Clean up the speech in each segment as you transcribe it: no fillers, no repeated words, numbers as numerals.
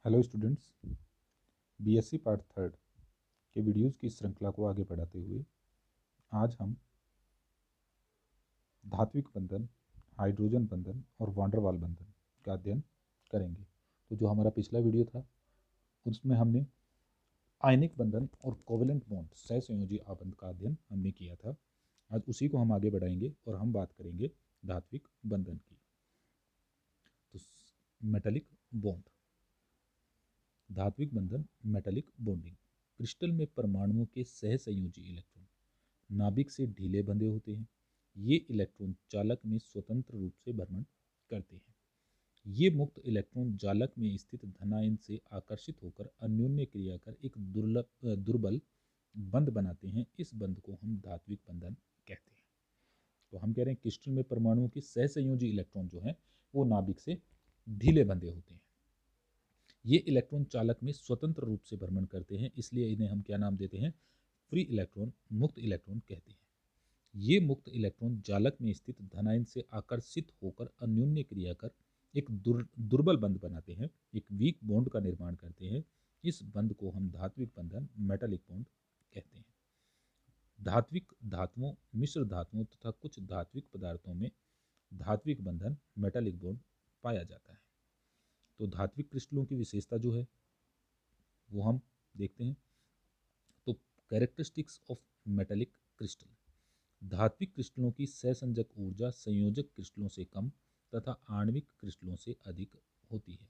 Hello students, BSc part third के videos की श्रृंखला को आगे बढ़ाते हुए आज हम धात्विक बंधन, हाइड्रोजन बंधन और वान डेर वाल बंधन का अध्ययन करेंगे। तो जो हमारा पिछला वीडियो था उसमें हमने आयनिक बंधन और कोवेलेंट बॉन्ड सहसंयोजी आबंध का अध्ययन हमने किया था। आज उसी को हम आगे बढ़ाएंगे और हम बात करेंगे धात्विक बंधन की। तो मेटालिक बॉन्ड, धात्विक बंधन, मेटालिक बॉन्डिंग। क्रिस्टल में परमाणुओं के सहसंयोजी इलेक्ट्रॉन नाभिक से ढीले बंधे होते हैं। ये इलेक्ट्रॉन चालक में स्वतंत्र रूप से भ्रमण करते हैं। ये मुक्त इलेक्ट्रॉन जालक में स्थित धनायन से आकर्षित होकर अन्योन्य क्रिया कर एक दुर्बल बंध बनाते हैं। इस बंध को हम धात्विक बंधन कहते हैं। तो हम कह रहे हैं क्रिस्टल में परमाणुओं के सहसंयोजी इलेक्ट्रॉन जो हैं वो नाभिक से ढीले बंधे होते हैं। ये इलेक्ट्रॉन चालक में स्वतंत्र रूप से भ्रमण करते हैं, इसलिए इन्हें हम क्या नाम देते हैं? फ्री इलेक्ट्रॉन, मुक्त इलेक्ट्रॉन कहते हैं। ये मुक्त इलेक्ट्रॉन जालक में स्थित धनायन से आकर्षित होकर अन्योन्य क्रिया कर एक दुर्बल बंध बनाते हैं, एक वीक बॉन्ड का निर्माण करते हैं। इस बंध को हम धात्विक बंधन, मेटालिक बॉन्ड कहते हैं। धात्विक धातुओं, मिश्र धातुओं तथा कुछ धात्विक पदार्थों में धात्विक बंधन, मेटालिक बॉन्ड पाया जाता है। तो धात्विक क्रिस्टलों की विशेषता जो है वो हम देखते हैं। तो कैरेक्टरिस्टिक्स ऑफ मेटालिक क्रिस्टल, धात्विक क्रिस्टलों की सहसंजक ऊर्जा संयोजक क्रिस्टलों से कम तथा आणविक क्रिस्टलों से अधिक होती है,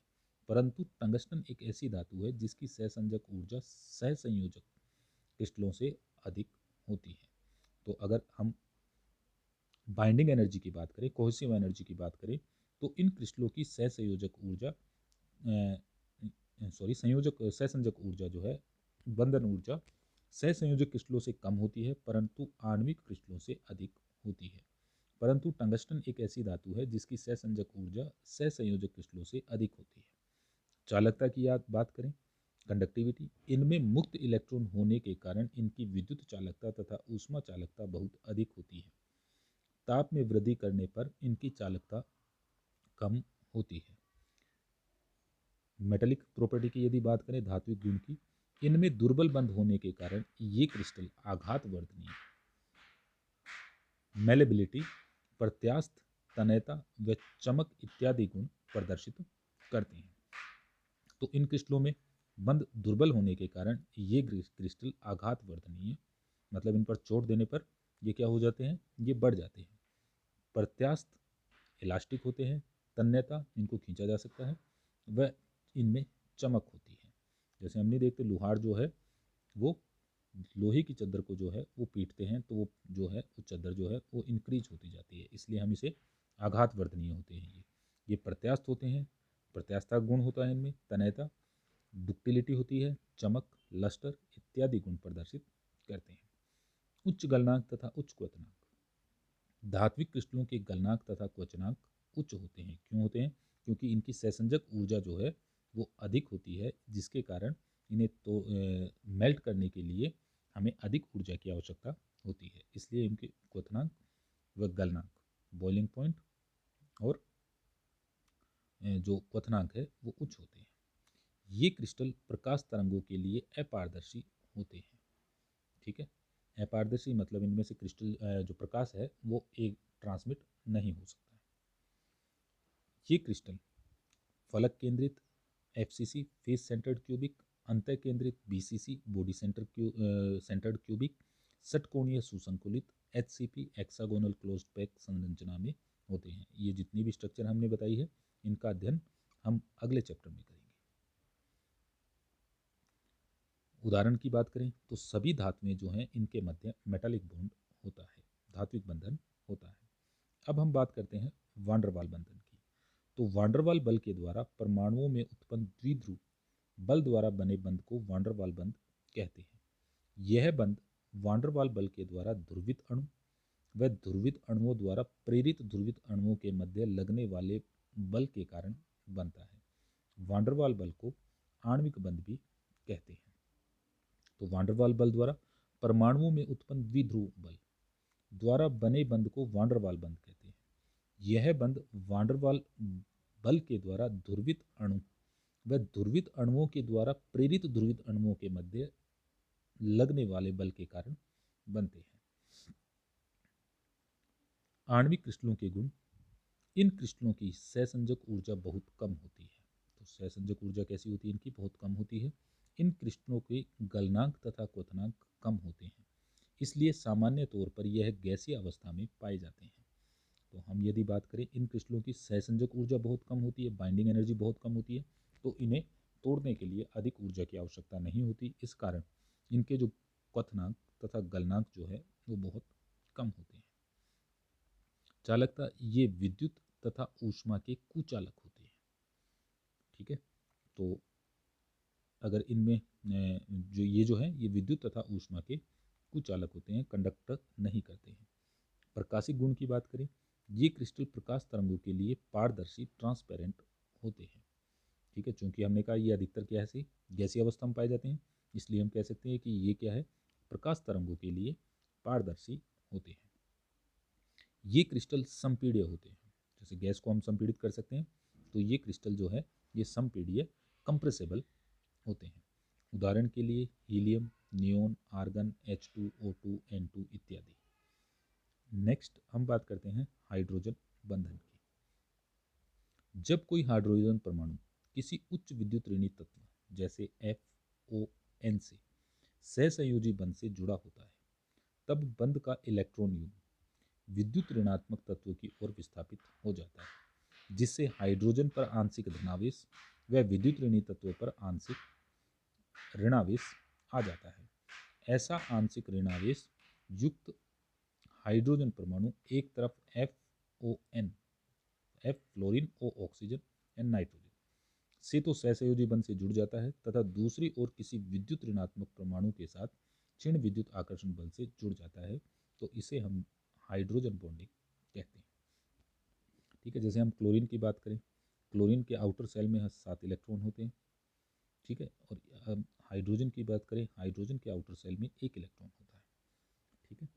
परंतु टंगस्टन एक ऐसी धातु है जिसकी सहसंजक ऊर्जा सहसंयोजक क्रिस्टलों से अधिक होती है। तो अगर हम बाइंडिंग एनर्जी की बात करें, कोहेसिव एनर्जी की बात करें, तो इन क्रिस्टलों की सहसंयोजक ऊर्जा सहसंजक ऊर्जा जो है, बंधन ऊर्जा सहसंयोजक क्रिस्टलों से कम होती है परंतु आणविक क्रिस्टलों से अधिक होती है। परंतु टंगस्टन एक ऐसी धातु है जिसकी सहसंजक ऊर्जा सहसंयोजक क्रिस्टलों से अधिक होती है। चालकता की बात करें, कंडक्टिविटी, इनमें मुक्त इलेक्ट्रॉन होने के कारण इनकी विद्युत चालकता तथा ऊष्मा चालकता बहुत अधिक होती है। ताप में वृद्धि करने पर इनकी चालकता कम होती है। मेटालिक प्रॉपर्टी की यदि बात करें, धात्विक गुण की, इनमें दुर्बल बंध होने के कारण ये क्रिस्टल आघात वर्धनीय, मेलेबिलिटी, प्रत्यास्थ, तन्यता व चमक इत्यादि गुण प्रदर्शित करते हैं। तो इन क्रिस्टलों में बंध दुर्बल होने के कारण ये क्रिस्टल आघात वर्धनीय, मतलब इन पर चोट देने पर ये क्या हो जाते हैं? ये बढ़ जाते हैं। प्रत्यास्थ, इलास्टिक होते हैं। तन्यता, इनको खींचा जा सकता है। व इनमें चमक होती है। जैसे हमने देखते लोहार जो है वो लोहे की चादर को जो है वो पीटते हैं तो वो जो है वो चादर जो है वो इंक्रीज होती जाती है, इसलिए हम इसे आघात वर्धनीय होते हैं। ये प्रत्यास्थ होते हैं, प्रत्यास्था गुण होता है इनमें। तन्यता, डक्टिलिटी होती है, चमक, लस्टर इत्यादि गुण प्रदर्शित करते हैं। उच्च गलनांक तथा उच्च क्वथनांक, धात्विक क्रिस्टलों के गलनांक तथा क्वचनांक उच्च होते हैं। क्यों होते हैं? क्योंकि इनकी सहसंजक ऊर्जा जो है वो अधिक होती है, जिसके कारण इन्हें तो मेल्ट करने के लिए हमें अधिक ऊर्जा की आवश्यकता होती है, इसलिए इनके क्वथनांक व गलनांक, बॉइलिंग पॉइंट और जो क्वथनांक है वो उच्च होते हैं। ये क्रिस्टल प्रकाश तरंगों के लिए अपारदर्शी होते हैं। ठीक है, अपारदर्शी मतलब इनमें से क्रिस्टल जो प्रकाश है वो एक ट्रांसमिट नहीं हो सकता है। ये क्रिस्टल फलक केंद्रित एफसीसी, फेस सेंटर्ड क्यूबिक, अंतर केंद्रित बीसीसी, बॉडी सेंटर्ड क्यूबिक, षटकोणीय सुसंकुलित एचसीपी, हेक्सागोनल क्लोज्ड पैक संरचना में होते हैं। ये जितनी भी स्ट्रक्चर हमने बताई है इनका अध्ययन हम अगले चैप्टर में करेंगे। उदाहरण की बात करें तो सभी धातुएं जो हैं इनके मध्य मेटालिक बॉन्ड होता है, धात्विक बंधन होता है। अब हम बात करते हैं वान डेर वाल बंधन की। तो वान डेर वाल बल के द्वारा परमाणुओं में उत्पन्न द्विध्रुव बल द्वारा बने बंध को वान डेर वाल बंध कहते हैं। यह बंध वान डेर वाल बल के द्वारा ध्रुवित अणु व ध्रुवित अणुओं द्वारा प्रेरित ध्रुवित अणुओं के मध्य लगने वाले बल के कारण बनता है। वान डेर वाल बल को आणविक बंध भी कहते हैं। तो वान डेर वाल बल द्वारा परमाणुओं में उत्पन्न द्विध्रुव बल द्वारा बने बंध को वान डेर वाल बंध कहते हैं। यह बंध वान डेर वाल बल के द्वारा ध्रुवित अणु वह ध्रुवित अणुओं के द्वारा प्रेरित ध्रुवित अणुओं के मध्य लगने वाले बल के कारण बनते हैं। आणविक क्रिस्टलों के गुण। इन क्रिस्टलों की सहसंजक ऊर्जा बहुत कम होती है। तो सहसंजक ऊर्जा कैसी होती है इनकी? बहुत कम होती है। इन क्रिस्टलों के गलनांक तथा क्वथनांक कम होते हैं, इसलिए सामान्य तौर पर यह गैसीय अवस्था में पाए जाते हैं। तो हम यदि बात करें, इन क्रिस्टलों की सहसंजक ऊर्जा बहुत कम होती है, बाइंडिंग एनर्जी बहुत कम होती है, तो इन्हें तोड़ने के लिए अधिक ऊर्जा की आवश्यकता नहीं होती। इस कारण इनके जो क्वथनांक तथा गलनांक जो है वो बहुत कम होते हैं। चालकता। ये विद्युत तथा ऊष्मा के कुचालक होते हैं। ठीक है, तो अगर इनमें जो ये जो है ये विद्युत तथा ऊष्मा के कुचालक होते हैं, कंडक्टर नहीं करते हैं। प्रकाशिक गुण की बात करें, ये क्रिस्टल प्रकाश तरंगों के लिए पारदर्शी ट्रांसपेरेंट होते हैं। ठीक है, चूंकि हमने कहा ये अधिकतर क्या है, गैसीय अवस्था में पाए जाते हैं, इसलिए हम कह सकते हैं कि ये क्या है, प्रकाश तरंगों के लिए पारदर्शी होते हैं। ये क्रिस्टल संपीड़िय होते हैं। जैसे गैस को हम संपीड़ित कर सकते हैं, तो ये क्रिस्टल जो है ये संपीड़िय कंप्रेसेबल होते हैं। उदाहरण के लिए helium, neon, argon, H2O2, N2 इत्यादि। नेक्स्ट हम बात करते हैं हाइड्रोजन बंधन की। जब कोई हाइड्रोजन परमाणु किसी उच्च विद्युत ऋणी तत्व जैसे FON से सहसंयोजी बंध से जुड़ा होता है, तब बंध का इलेक्ट्रॉन युग्म विद्युत ऋणात्मक तत्व की ओर विस्थापित हो जाता है, जिससे हाइड्रोजन पर आंशिक धनावेश व विद्युत ऋणी तत्व पर आंशिक ऋणावेश आ जाता है। ऐसा आंशिक ऋणावेश युक्त हाइड्रोजन परमाणु एक तरफ FON, F fluorine, O oxygen and nitrogen से तो सहसंयोजी बंध से जुड़ जाता है, तथा दूसरी ओर किसी विद्युत ऋणात्मक परमाणु के साथ क्षीण विद्युत आकर्षण बल से जुड़ जाता है, तो इसे हम हाइड्रोजन बॉन्डिंग कहते हैं। ठीक है, जैसे हम क्लोरीन की बात करें, क्लोरीन के आउटर सेल में 7 इलेक्ट्रॉन होते हैं। ठीक है, और हम हाइड्रोजन की बात करें, हाइड्रोजन के आउटर सेल में 1 इलेक्ट्रॉन होता है। ठीक है,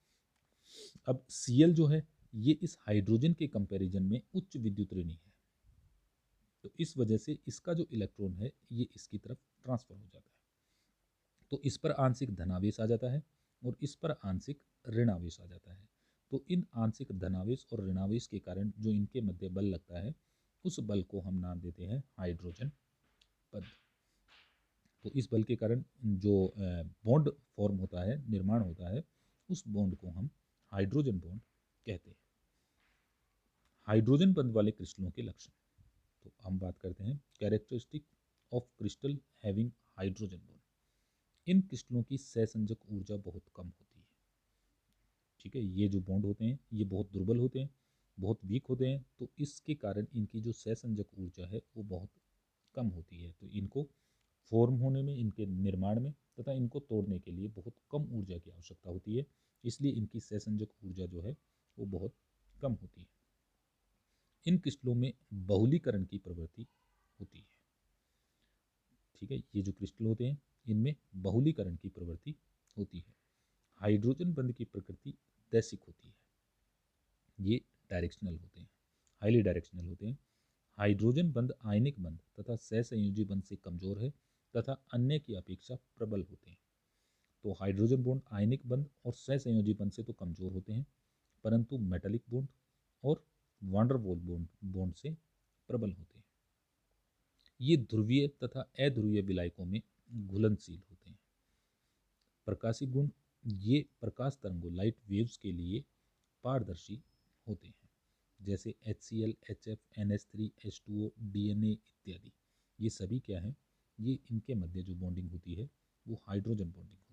अब Cl जो है ये इस हाइड्रोजन के कंपैरिजन में उच्च विद्युत ऋणी है, तो इस वजह से इसका जो इलेक्ट्रॉन है ये इसकी तरफ ट्रांसफर हो जाता है, तो इस पर आंशिक धनावेश आ जाता है और इस पर आंशिक ऋणावेश आ जाता है। तो इन आंशिक धनावेश और ऋणावेश के कारण जो इनके मध्य बल लगता है, उस बल को हम नाम देते हैं हाइड्रोजन बंध। तो इस बल के कारण जो बॉन्ड फॉर्म होता है, निर्माण होता है, उस बॉन्ड को हम हाइड्रोजन बॉन्ड कहते हैं। हाइड्रोजन बंध वाले क्रिस्टलों के लक्षण। तो हम बात करते हैं characteristic of crystal having hydrogen bond. इन क्रिस्टलों की सहसंजक ऊर्जा बहुत कम होती है। ठीक है, ये जो बॉन्ड होते हैं ये बहुत दुर्बल होते हैं, बहुत वीक होते हैं, तो इसके कारण इनकी जो सहसंजक ऊर्जा है वो बहुत कम होती है। तो इनको फॉर्म होने में, इनके निर्माण में तथा इनको तोड़ने के लिए बहुत कम ऊर्जा की आवश्यकता होती है, इसलिए इनकी सहसंजक ऊर्जा जो है वो बहुत कम होती है। इन क्रिस्टलों में बहुलीकरण की प्रवृत्ति होती है। ठीक है, ये जो क्रिस्टल होते हैं इनमें बहुलीकरण की प्रवृत्ति होती है। हाइड्रोजन बंध की प्रकृति दैसिक होती है, ये डायरेक्शनल होते हैं, हाईली डायरेक्शनल होते हैं। हाइड्रोजन बंध आयनिक बंध तथा सहसंयोजी बंध से कमजोर है तथा अन्य की अपेक्षा प्रबल होते हैं। तो हाइड्रोजन बॉन्ड आयनिक बंध और सहसंयोजी बंध से तो कमजोर होते हैं, परंतु मेटालिक बॉन्ड और वांडरवॉल बॉन्ड से प्रबल होते हैं। ये ध्रुवीय तथा अध्रुवीय विलायकों में घुलनशील होते हैं। प्रकाशिक गुण। ये प्रकाश तरंगों लाइट वेव्स के लिए पारदर्शी होते हैं, जैसे HCl, HF, NH3, H2O, DNA इत्यादि। ये सभी क्या हैं, ये इनके मध्य जो बॉन्डिंग होती है वो हाइड्रोजन बॉन्डिंग होती है।